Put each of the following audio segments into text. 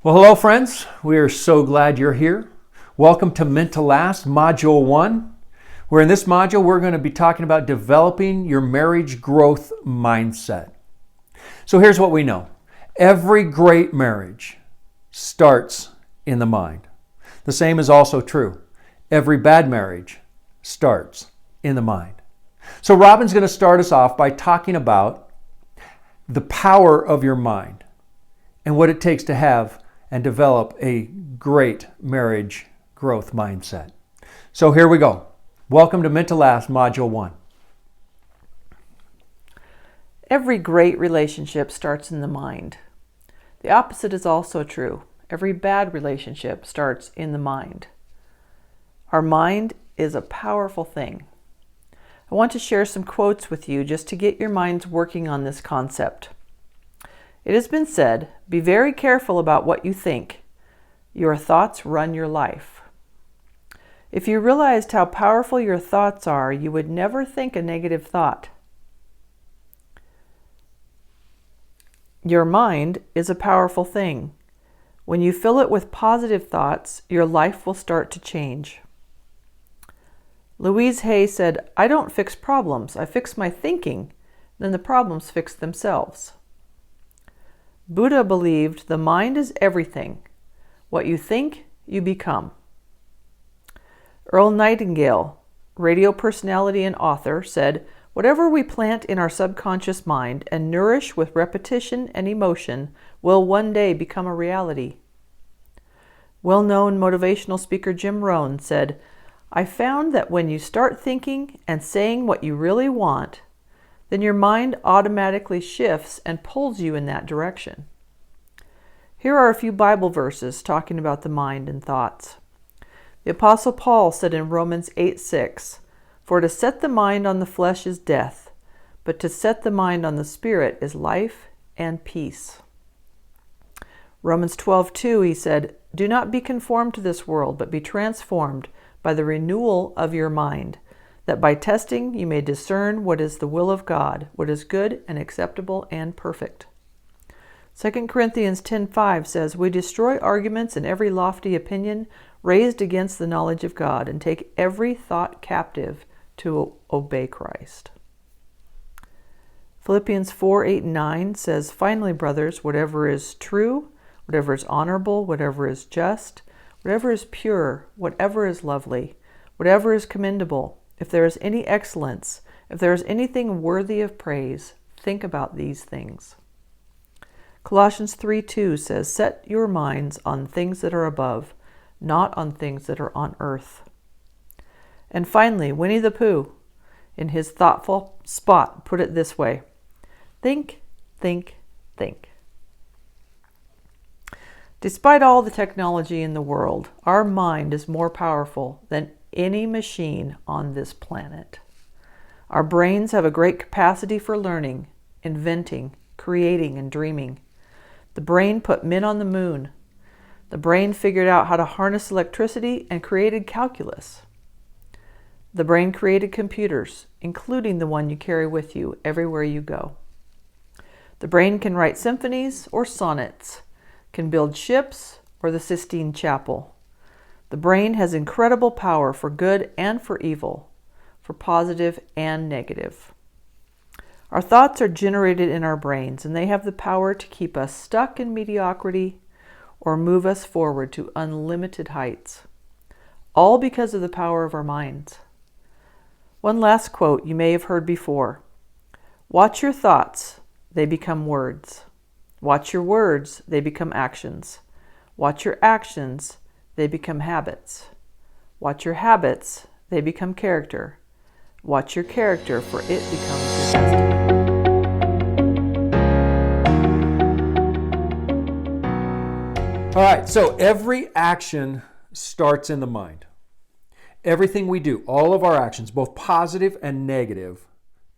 Well, hello friends. We are so glad you're here. Welcome to MTL Module 1, where in this module we're going to be talking about developing your marriage growth mindset. So here's what we know. Every great marriage starts in the mind. The same is also true. Every bad marriage starts in the mind. So Robin's going to start us off by talking about the power of your mind and what it takes to have and develop a great marriage growth mindset. So here we go. Welcome to MTL Module 1. Every great relationship starts in the mind. The opposite is also true. Every bad relationship starts in the mind. Our mind is a powerful thing. I want to share some quotes with you just to get your minds working on this concept. It has been said, be very careful about what you think. Your thoughts run your life. If you realized how powerful your thoughts are, you would never think a negative thought. Your mind is a powerful thing. When you fill it with positive thoughts, your life will start to change. Louise Hay said, I don't fix problems, I fix my thinking, then the problems fix themselves. Buddha believed the mind is everything. What you think, you become. Earl Nightingale, radio personality and author, said, whatever we plant in our subconscious mind and nourish with repetition and emotion will one day become a reality. Well-known motivational speaker Jim Rohn said, I found that when you start thinking and saying what you really want, then your mind automatically shifts and pulls you in that direction. Here are a few Bible verses talking about the mind and thoughts. The Apostle Paul said in Romans 8:6, for to set the mind on the flesh is death, but to set the mind on the Spirit is life and peace. Romans 12:2, he said, do not be conformed to this world, but be transformed by the renewal of your mind, that by testing you may discern what is the will of God, what is good and acceptable and perfect. 2 Corinthians 10:5 says, we destroy arguments and every lofty opinion raised against the knowledge of God, and take every thought captive to obey Christ. Philippians 4:8-9 says, finally, brothers, whatever is true, whatever is honorable, whatever is just, whatever is pure, whatever is lovely, whatever is commendable, if there is any excellence, if there is anything worthy of praise, think about these things. Colossians 3:2 says, set your minds on things that are above, not on things that are on earth. And finally, Winnie the Pooh, in his thoughtful spot, put it this way, think, think, think. Despite all the technology in the world, our mind is more powerful than any machine on this planet. Our brains have a great capacity for learning, inventing, creating, and dreaming. The brain put men on the moon. The brain figured out how to harness electricity and created calculus. The brain created computers, including the one you carry with you everywhere you go. The brain can write symphonies or sonnets, can build ships or the Sistine Chapel. The brain has incredible power for good and for evil, for positive and negative. Our thoughts are generated in our brains, and they have the power to keep us stuck in mediocrity or move us forward to unlimited heights, all because of the power of our minds. One last quote you may have heard before. Watch your thoughts, they become words. Watch your words, they become actions. Watch your actions, they become habits. Watch your habits, they become character. Watch your character, for it becomes your destiny. All right, so every action starts in the mind. Everything we do, all of our actions, both positive and negative,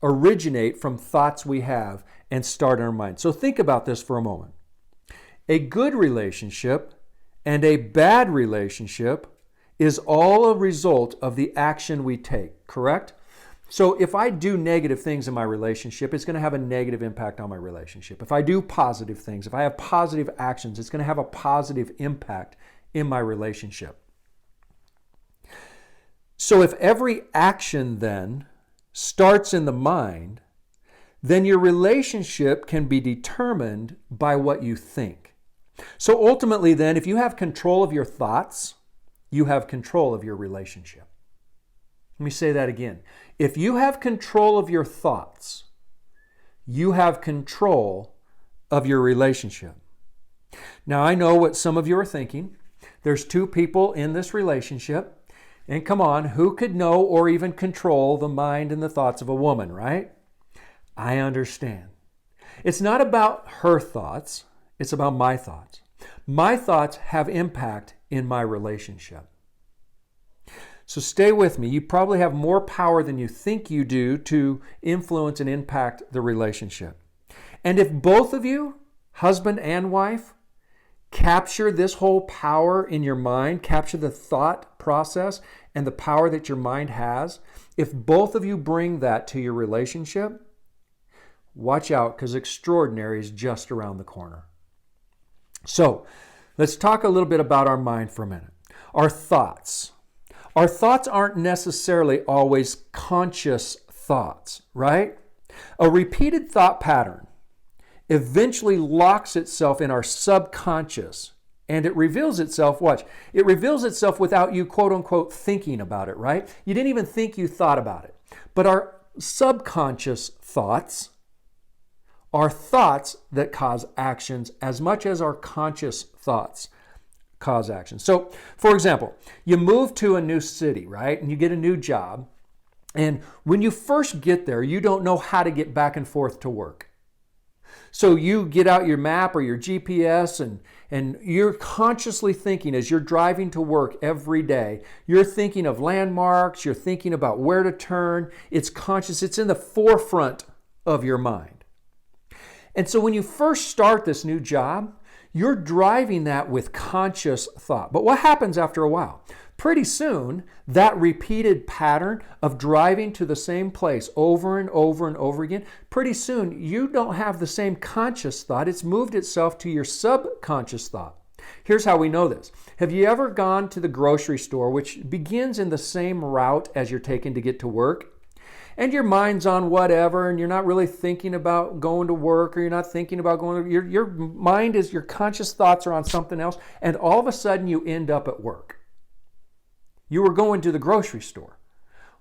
originate from thoughts we have and start in our mind. So think about this for a moment. A good relationship and a bad relationship is all a result of the action we take, correct? So if I do negative things in my relationship, it's going to have a negative impact on my relationship. If I do positive things, if I have positive actions, it's going to have a positive impact in my relationship. So if every action then starts in the mind, then your relationship can be determined by what you think. So ultimately then, if you have control of your thoughts, you have control of your relationship. Let me say that again. If you have control of your thoughts, you have control of your relationship. Now, I know what some of you are thinking. There's two people in this relationship, and come on, who could know or even control the mind and the thoughts of a woman, right? I understand. It's not about her thoughts, it's about my thoughts. My thoughts have impact in my relationship. So stay with me. You probably have more power than you think you do to influence and impact the relationship. And if both of you, husband and wife, capture this whole power in your mind, capture the thought process and the power that your mind has, if both of you bring that to your relationship, watch out, because extraordinary is just around the corner. So let's talk a little bit about our mind for a minute. Our thoughts. Our thoughts aren't necessarily always conscious thoughts, right? A repeated thought pattern eventually locks itself in our subconscious, and it reveals itself, watch, it reveals itself without you quote unquote thinking about it, right? You didn't even think you thought about it. But our subconscious thoughts are thoughts that cause actions as much as our conscious thoughts cause action. So, for example, you move to a new city, right? And you get a new job. And when you first get there, you don't know how to get back and forth to work. So you get out your map or your GPS and you're consciously thinking as you're driving to work every day, you're thinking of landmarks, you're thinking about where to turn. It's conscious, it's in the forefront of your mind. And so when you first start this new job, you're driving that with conscious thought. But what happens after a while? Pretty soon, that repeated pattern of driving to the same place over and over and over again, pretty soon you don't have the same conscious thought. It's moved itself to your subconscious thought. Here's how we know this. Have you ever gone to the grocery store, which begins in the same route as you're taking to get to work? And your mind's on whatever, and you're not really thinking about going to work, or you're not thinking about going to, your mind is, your conscious thoughts are on something else, and all of a sudden you end up at work. You were going to the grocery store.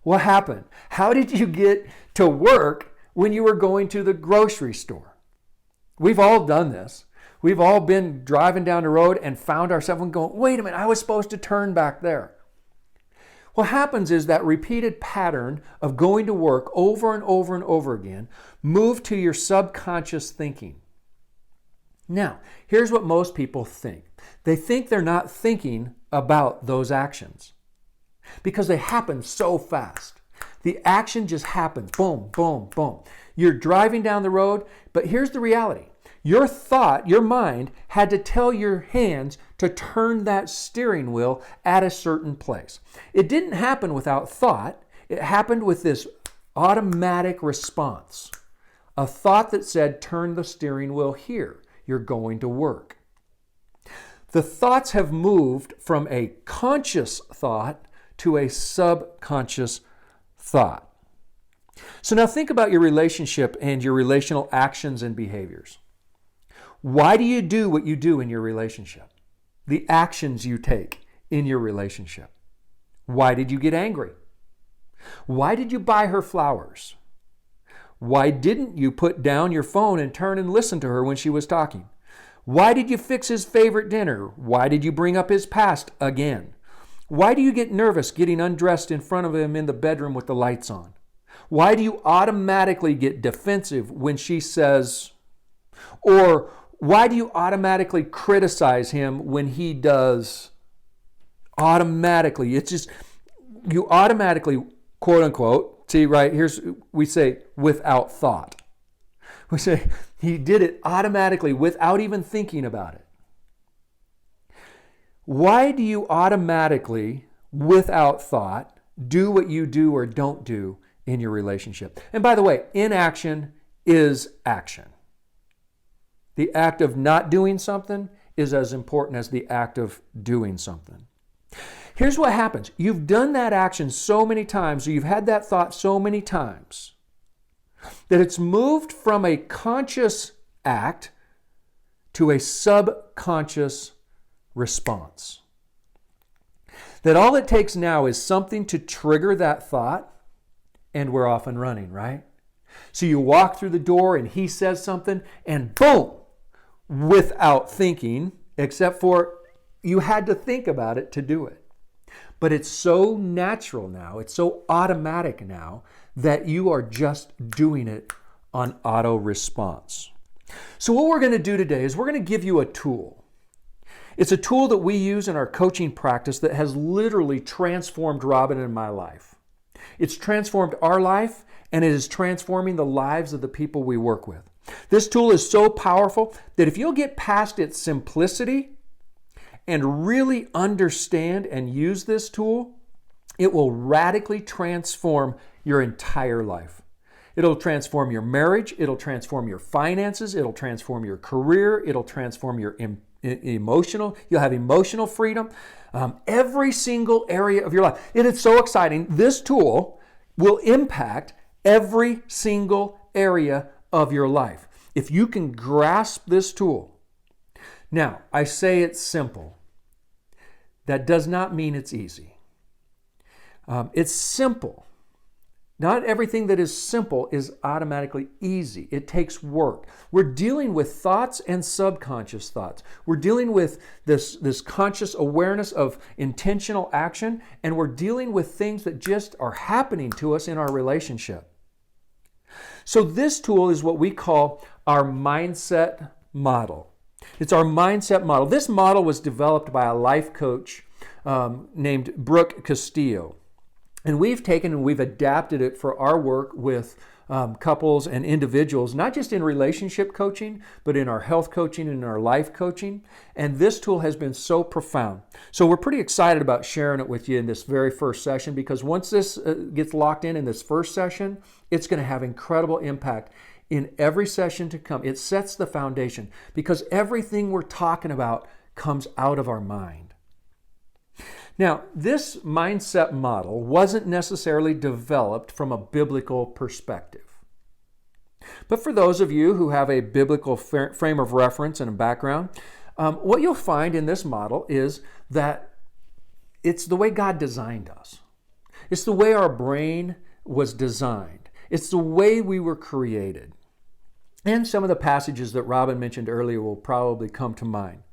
What happened? How did you get to work when you were going to the grocery store? We've all done this. We've all been driving down the road and found ourselves going, wait a minute, I was supposed to turn back there. What happens is that repeated pattern of going to work over and over and over again move to your subconscious thinking. Now, here's what most people think. They think they're not thinking about those actions because they happen so fast. The action just happens. Boom, boom, boom. You're driving down the road, but here's the reality. Your thought, your mind, had to tell your hands to turn that steering wheel at a certain place. It didn't happen without thought. It happened with this automatic response. A thought that said, turn the steering wheel here. You're going to work. The thoughts have moved from a conscious thought to a subconscious thought. So now think about your relationship and your relational actions and behaviors. Why do you do what you do in your relationship? The actions you take in your relationship. Why did you get angry? Why did you buy her flowers? Why didn't you put down your phone and turn and listen to her when she was talking? Why did you fix his favorite dinner? Why did you bring up his past again? Why do you get nervous getting undressed in front of him in the bedroom with the lights on? Why do you automatically get defensive when she says, or why do you automatically criticize him when he does? Automatically. It's just, you automatically, quote unquote, see right, we say without thought. We say he did it automatically without even thinking about it. Why do you automatically, without thought, do what you do or don't do in your relationship. And by the way, inaction is action. The act of not doing something is as important as the act of doing something. Here's what happens. You've done that action so many times, or you've had that thought so many times, that it's moved from a conscious act to a subconscious response. That all it takes now is something to trigger that thought, and we're off and running, right? So you walk through the door and he says something, and boom, without thinking, except for you had to think about it to do it. But it's so natural now, it's so automatic now, that you are just doing it on auto response. So what we're going to do today is we're going to give you a tool. It's a tool that we use in our coaching practice that has literally transformed Robin and my life. It's transformed our life, and it is transforming the lives of the people we work with. This tool is so powerful that if you'll get past its simplicity and really understand and use this tool, it will radically transform your entire life. It'll transform your marriage, it'll transform your finances, it'll transform your career, it'll transform your emotional, you'll have emotional freedom, every single area of your life. It is so exciting. This tool will impact every single area of your life. If you can grasp this tool. Now, I say it's simple. That does not mean it's easy. It's simple. Not everything that is simple is automatically easy. It takes work. We're dealing with thoughts and subconscious thoughts. We're dealing with this conscious awareness of intentional action, and we're dealing with things that just are happening to us in our relationship. So this tool is what we call our mindset model. It's our mindset model. This model was developed by a life coach named Brooke Castillo. And we've taken and we've adapted it for our work with couples and individuals, not just in relationship coaching, but in our health coaching and in our life coaching. And this tool has been so profound. So we're pretty excited about sharing it with you in this very first session, because once this gets locked in this first session, it's going to have incredible impact in every session to come. It sets the foundation, because everything we're talking about comes out of our mind. Now, this mindset model wasn't necessarily developed from a biblical perspective. But for those of you who have a biblical frame of reference and a background, what you'll find in this model is that it's the way God designed us. It's the way our brain was designed. It's the way we were created. And some of the passages that Robin mentioned earlier will probably come to mind.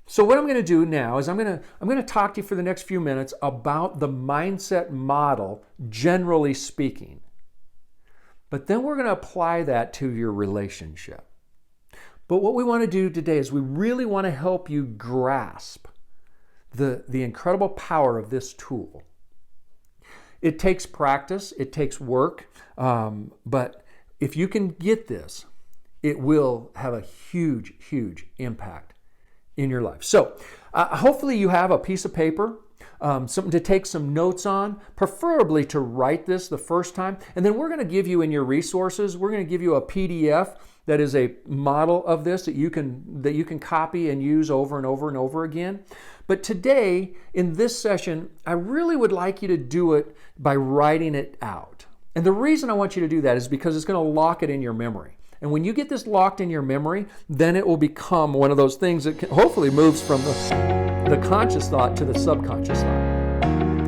So what I'm going to do now is I'm going to talk to you for the next few minutes about the mindset model, generally speaking. But then we're going to apply that to your relationship. But what we want to do today is we really want to help you grasp the incredible power of this tool. It takes practice, it takes work, but if you can get this, it will have a huge, huge impact in your life. So hopefully you have a piece of paper, something to take some notes on, preferably to write this the first time. And then we're going to give you in your resources, we're going to give you a PDF that is a model of this that you can copy and use over and over and over again. But today, in this session, I really would like you to do it by writing it out. And the reason I want you to do that is because it's going to lock it in your memory. And when you get this locked in your memory, then it will become one of those things that hopefully moves from the conscious thought to the subconscious thought.